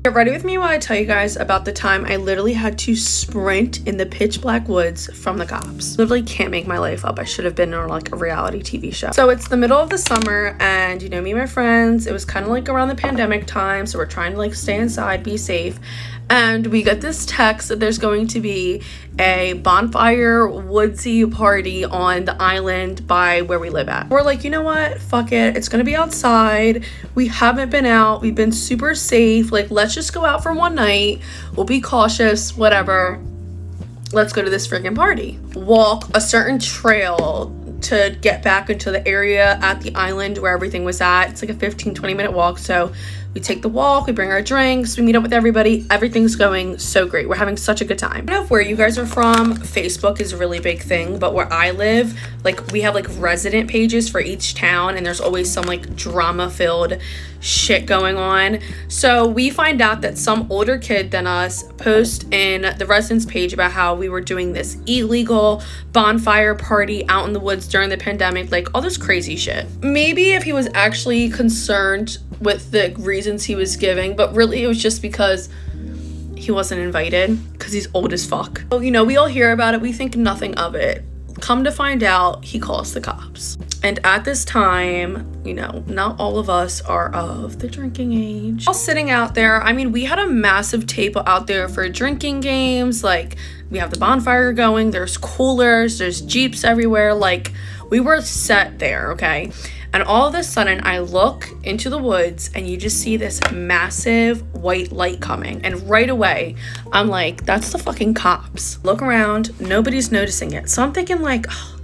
Get ready with me while I tell you guys about the time I literally had to sprint in the pitch black woods from the cops. Literally can't make my life up. I should have been on like a reality TV show. So it's the middle of the summer and you know me and my friends, it was kind of like around the pandemic time, so we're trying to like stay inside, be safe. And we get this text that there's going to be a bonfire woodsy party on the island by where we live at. We're like, you know what? Fuck it. It's gonna be outside. We haven't been out. We've been super safe. Like, let's just go out for one night. We'll be cautious, whatever. Let's go to this freaking party. Walk a certain trail to get back into the area at the island where everything was at. It's like a 15-20 minute walk. So we take the walk, we bring our drinks, we meet up with everybody. Everything's going so great. We're having such a good time. I don't know if where you guys are from, Facebook is a really big thing, but where I live, like we have like resident pages for each town and there's always some like drama filled shit going on. So we find out that some older kid than us post in the residents page about how we were doing this illegal bonfire party out in the woods during the pandemic, like all this crazy shit. Maybe if he was actually concerned with the reasons he was giving, but really it was just because he wasn't invited because he's old as fuck. So, you know, we all hear about it, we think nothing of it. Come to find out, he calls the cops. And at this time, you know, not all of us are of the drinking age. All sitting out there, I mean, we had a massive table out there for drinking games. Like, we have the bonfire going, there's coolers, there's Jeeps everywhere. Like, we were set there, okay? And all of a sudden, I look into the woods and you just see this massive white light coming. And right away, I'm like, that's the fucking cops. Look around, nobody's noticing it. So I'm thinking like, oh,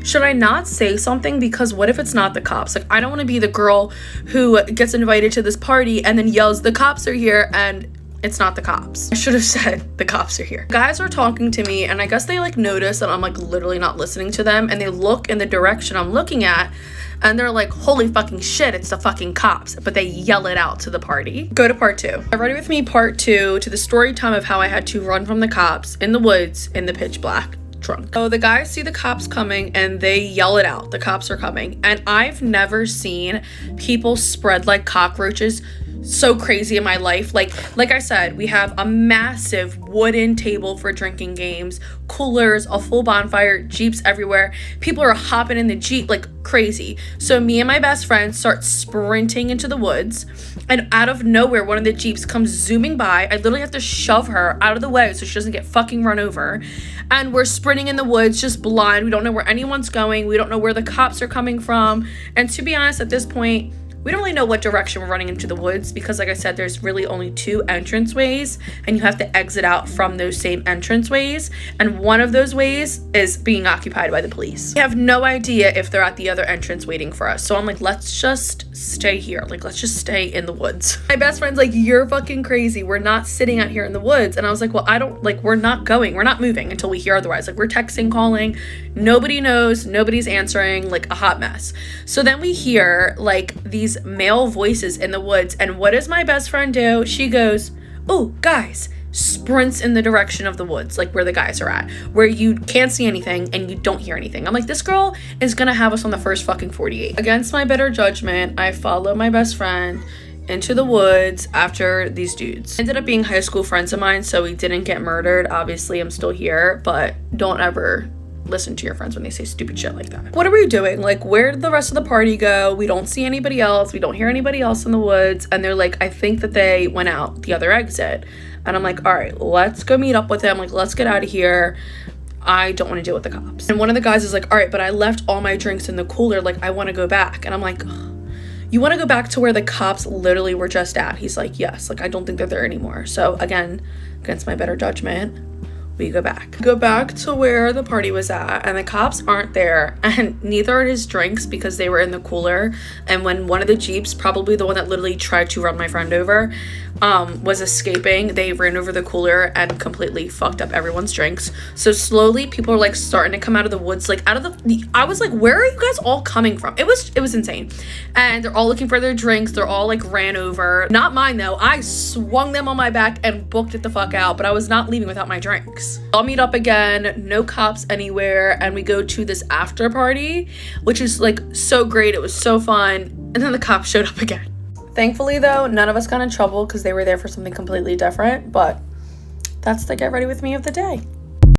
should I not say something? Because what if it's not the cops? Like, I don't want to be the girl who gets invited to this party and then yells, the cops are here, and it's not the cops. I should have said the cops are here. Guys are talking to me and I guess they like notice that I'm like literally not listening to them, and they look in the direction I'm looking at and they're like, holy fucking shit, it's the fucking cops. But they yell it out to the party. Go to part 2. Get ready with me part 2 to the story time of how I had to run from the cops in the woods in the pitch black drunk. So the guys see the cops coming and they yell it out. The cops are coming. And I've never seen people spread like cockroaches so crazy in my life. Like I said, we have a massive wooden table for drinking games, coolers, a full bonfire, Jeeps everywhere. People are hopping in the Jeep like crazy. So me and my best friend start sprinting into the woods, and out of nowhere, one of the Jeeps comes zooming by. I literally have to shove her out of the way so she doesn't get fucking run over. And we're sprinting in the woods, just blind. We don't know where anyone's going. We don't know where the cops are coming from. And to be honest, at this point, we don't really know what direction we're running into the woods because, like I said, there's really only 2 entranceways and you have to exit out from those same entranceways. And one of those ways is being occupied by the police. We have no idea if they're at the other entrance waiting for us. So I'm like, let's just stay here. Like, let's just stay in the woods. My best friend's like, you're fucking crazy. We're not sitting out here in the woods. And I was like, well, we're not going. We're not moving until we hear otherwise. Like, we're texting, calling. Nobody knows. Nobody's answering. Like, a hot mess. So then we hear like these male voices in the woods, and what does my best friend do? She goes, oh guys, sprints in the direction of the woods, like where the guys are at, where you can't see anything and you don't hear anything. I'm like, this girl is gonna have us on the first fucking 48. Against my better judgment, I follow my best friend into the woods after these dudes. Ended up being high school friends of mine, so we didn't get murdered. Obviously, I'm still here, but don't ever listen to your friends when they say stupid shit like that. What are we doing? Like, where did the rest of the party go? We don't see anybody else. We don't hear anybody else in the woods. And they're like, I think that they went out the other exit. And I'm like, all right, let's go meet up with them. Like, let's get out of here. I don't want to deal with the cops. And one of the guys is like, all right, but I left all my drinks in the cooler. Like, I want to go back. And I'm like, you want to go back to where the cops literally were just at? He's like, yes. Like, I don't think they're there anymore. So again, against my better judgment, we go back to where the party was at, and the cops aren't there, and neither are his drinks because they were in the cooler. And when one of the Jeeps, probably the one that literally tried to run my friend over, was escaping, they ran over the cooler and completely fucked up everyone's drinks. So slowly people are like starting to come out of the woods, like out of the I was like, where are you guys all coming from? It was insane. And they're all looking for their drinks. They're all like ran over. Not mine though. I swung them on my back and booked it the fuck out, but I was not leaving without my drinks. I'll meet up again, no cops anywhere, and we go to this after party, which is like so great. It was so fun. And then the cops showed up again. Thankfully, though, none of us got in trouble because they were there for something completely different, but that's the get ready with me of the day.